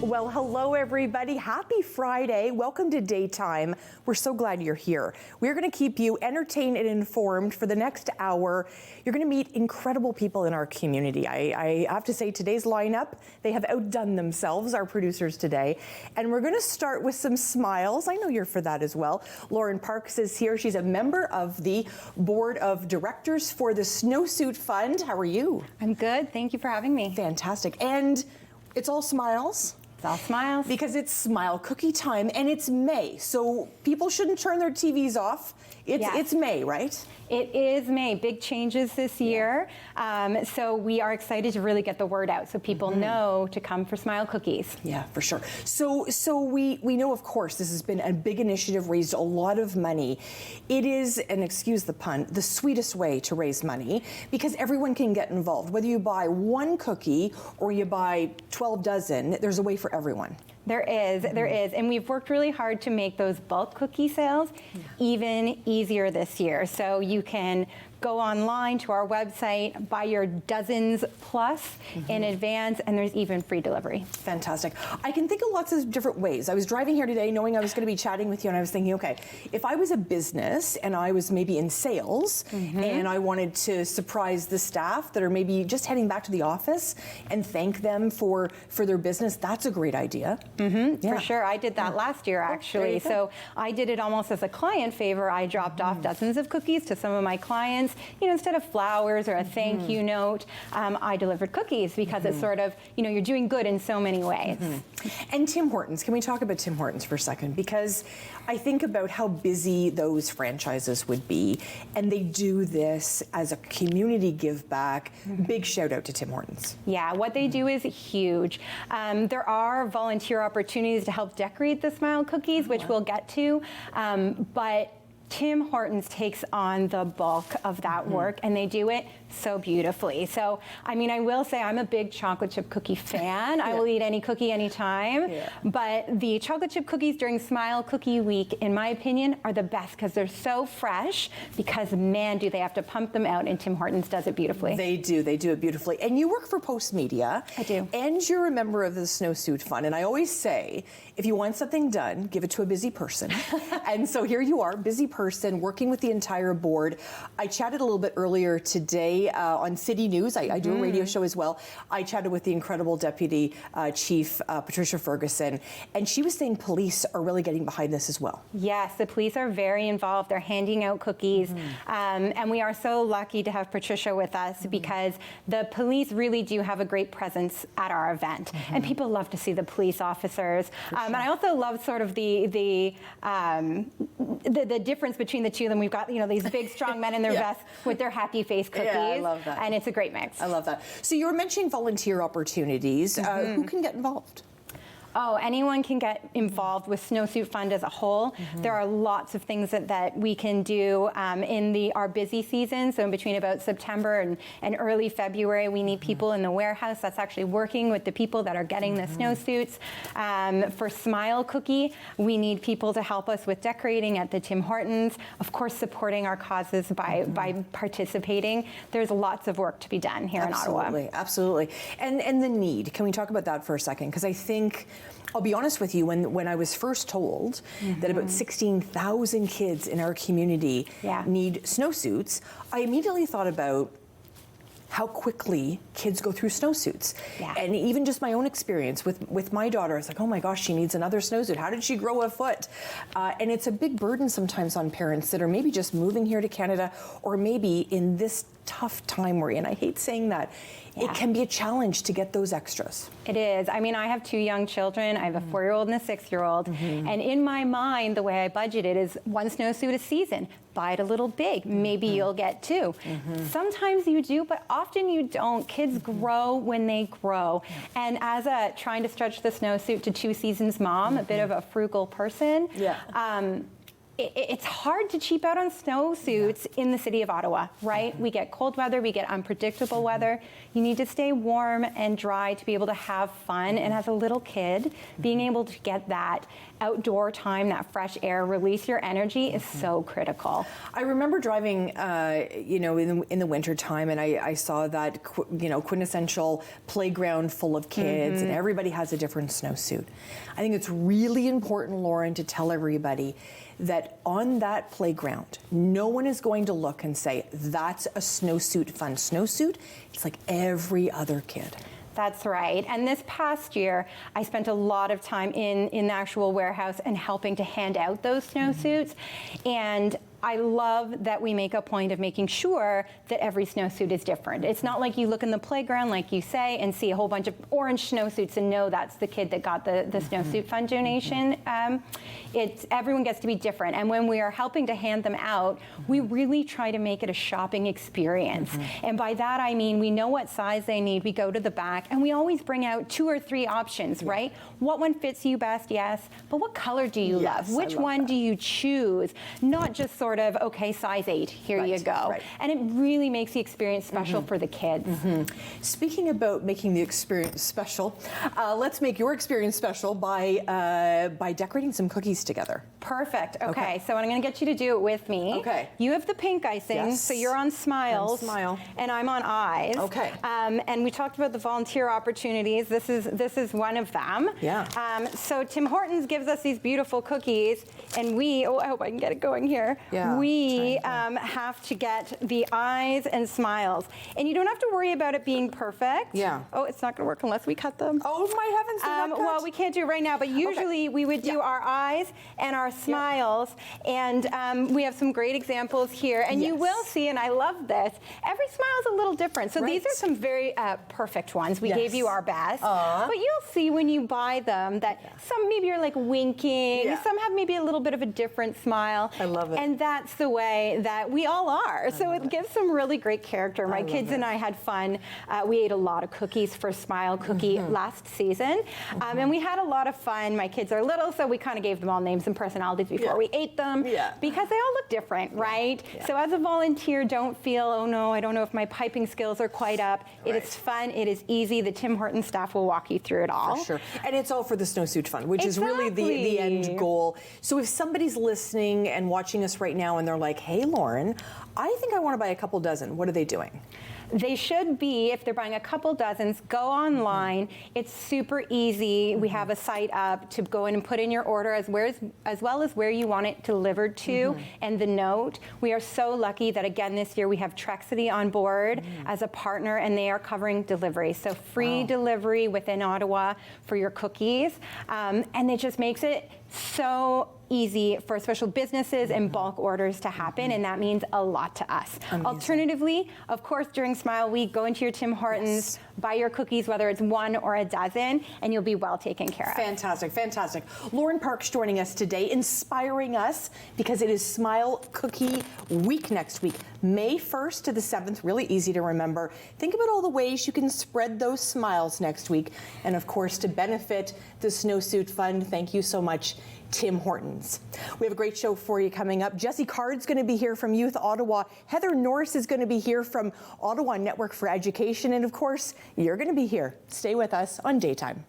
Well, hello everybody. Happy Friday. Welcome to Daytime. We're so glad you're here. We're going to keep you entertained and informed for the next hour. You're going to meet incredible people in our community. I have to say today's lineup, they have outdone themselves, our producers today. And we're going to start with some smiles. I know you're for that as well. Lauren Parks is here. She's a member of the board of directors for the Snowsuit Fund. How are you? I'm good. Thank you for having me. Fantastic. And it's all smiles. It's all smiles. Because it's smile cookie time and it's May. So people shouldn't turn their TVs off. It's May, right? It is May. Big changes this year. So we are excited to really get the word out so people know to come for smile cookies. Yeah, for sure. So we know, of course, this has been a big initiative, raised a lot of money. It is, and excuse the pun, the sweetest way to raise money because everyone can get involved. Whether you buy one cookie or you buy 12 dozen, there's a way for everyone. There is. And we've worked really hard to make those bulk cookie sales even easier this year. So you can go online to our website, buy your dozens plus in advance, and there's even free delivery. Fantastic. I can think of lots of different ways. I was driving here today knowing I was going to be chatting with you, and I was thinking, okay, if I was a business and I was maybe in sales and I wanted to surprise the staff that are maybe just heading back to the office and thank them for their business, that's a great idea. For sure. I did that last year, actually. So I did it almost as a client favor. I dropped off dozens of cookies to some of my clients. You know, instead of flowers or a thank you note, I delivered cookies because it's sort of, you know, you're doing good in so many ways. And Tim Hortons, can we talk about Tim Hortons for a second? Because I think about how busy those franchises would be, and they do this as a community give back. Big shout out to Tim Hortons. Yeah, what they do is huge. There are volunteer opportunities to help decorate the smile cookies, which we'll get to, but Tim Hortons takes on the bulk of that work, and they do it so beautifully. So, I mean, I will say I'm a big chocolate chip cookie fan. I will eat any cookie anytime. But the chocolate chip cookies during Smile Cookie Week, in my opinion, are the best because they're so fresh, because man, do they have to pump them out, and Tim Hortons does it beautifully. They do it beautifully. And you work for Post Media. I do. And you're a member of the Snowsuit Fund. And I always say, if you want something done, give it to a busy person. And so here you are, busy person, working with the entire board. I chatted a little bit earlier today on City News. I do a radio show as well. I chatted with the incredible Deputy Chief, Patricia Ferguson, and she was saying police are really getting behind this as well. Yes, the police are very involved. They're handing out cookies. And we are so lucky to have Patricia with us because the police really do have a great presence at our event. And people love to see the police officers. And I also love sort of the difference between the two of them. We've got, you know, these big, strong men in their vests with their happy face cookies. Yeah, I love that. And it's a great mix. I love that. So you were mentioning volunteer opportunities. Who can get involved? Oh, anyone can get involved with Snowsuit Fund as a whole. There are lots of things that we can do in our busy season. So in between about September and early February, we need people in the warehouse that's actually working with the people that are getting the snowsuits. For Smile Cookie, we need people to help us with decorating at the Tim Hortons. Of course, supporting our causes by participating. There's lots of work to be done here in Ottawa. Absolutely. And the need. Can we talk about that for a second? Because I think, I'll be honest with you, when I was first told that about 16,000 kids in our community need snowsuits, I immediately thought about how quickly kids go through snowsuits. And even just my own experience with my daughter, it's like, oh my gosh, she needs another snowsuit. How did she grow a foot? And it's a big burden sometimes on parents that are maybe just moving here to Canada, or maybe in this tough time we're in. I hate saying that. It can be a challenge to get those extras. It is. I mean, I have two young children. I have a 4-year-old and a 6-year-old. And in my mind, the way I budget it is one snowsuit a season. Buy it a little big. Maybe you'll get 2. Sometimes you do, but often you don't. Kids grow when they grow. And as a trying to stretch the snowsuit to 2 seasons mom, a bit of a frugal person, it's hard to cheap out on snowsuits in the city of Ottawa, right? We get cold weather, we get unpredictable weather. You need to stay warm and dry to be able to have fun. And as a little kid, being able to get that outdoor time, that fresh air, release your energy is so critical. I remember driving, in the winter time, and I saw that, quintessential playground full of kids, and everybody has a different snowsuit. I think it's really important, Lauren, to tell everybody that on that playground, no one is going to look and say, that's a Snowsuit Fund snowsuit. It's like every other kid. That's right. And this past year, I spent a lot of time in the actual warehouse and helping to hand out those snowsuits. And I love that we make a point of making sure that every snowsuit is different. It's not like you look in the playground, like you say, and see a whole bunch of orange snowsuits and know that's the kid that got the Snowsuit Fund donation. Everyone gets to be different. And when we are helping to hand them out, we really try to make it a shopping experience. And by that, I mean, we know what size they need. We go to the back, and we always bring out 2 or 3 options, right? What one fits you best? Yes. But what color do you love? Which one do you choose? Not just sort of, okay, size 8, here you go. And it really makes the experience special for the kids. Speaking about making the experience special, let's make your experience special by decorating some cookies together. Perfect. Okay, so I'm going to get you to do it with me. Okay. You have the pink icing, so you're on smiles. Smile. And I'm on eyes. Okay. And we talked about the volunteer opportunities. This is one of them. Yeah. So Tim Hortons gives us these beautiful cookies, and I hope I can get it going here. Yeah. We have to get the eyes and smiles. And you don't have to worry about it being perfect. Yeah. Oh, it's not going to work unless we cut them. Oh, my heavens, they're not cut? Well, we can't do it right now, but usually we would do our eyes and our smiles. And we have some great examples here. And you will see, and I love this, every smile is a little different. So these are some very perfect ones. We gave you our best. But you'll see when you buy them that some maybe are like winking, some have maybe a little bit of a different smile. I love it. And that's the way that we all are. So it gives some really great character. My kids and I had fun. We ate a lot of cookies for Smile Cookie last season. And we had a lot of fun. My kids are little, so we kind of gave them all names and personalities before we ate them because they all look different, right? So as a volunteer, don't feel, oh no, I don't know if my piping skills are quite up. It is fun. It is easy. The Tim Hortons staff will walk you through it all. For sure. And it's all for the Snowsuit Fund, which is really the end goal. So if somebody's listening and watching us right now and they're like, hey, Lauren, I think I want to buy a couple dozen, what are they doing? They should be, if they're buying a couple dozens, go online. It's super easy. We have a site up to go in and put in your order as well as where you want it delivered to and the note. We are so lucky that, again, this year we have Trexity on board as a partner, and they are covering delivery. So free delivery within Ottawa for your cookies. And it just makes it so easy for special businesses and bulk orders to happen, and that means a lot to us. Alternatively, of course, during Smile Week, go into your Tim Hortons, buy your cookies, whether it's 1 or a dozen, and you'll be well taken care of. Fantastic, fantastic. Lauren Park's joining us today, inspiring us because it is Smile Cookie Week next week, May 1st to the 7th, really easy to remember. Think about all the ways you can spread those smiles next week, and of course, to benefit the Snowsuit Fund, thank you so much, Tim Hortons. We have a great show for you coming up. Jesse Card's going to be here from Youth Ottawa. Heather Norris is going to be here from Ottawa Network for Education. And of course, you're going to be here. Stay with us on Daytime.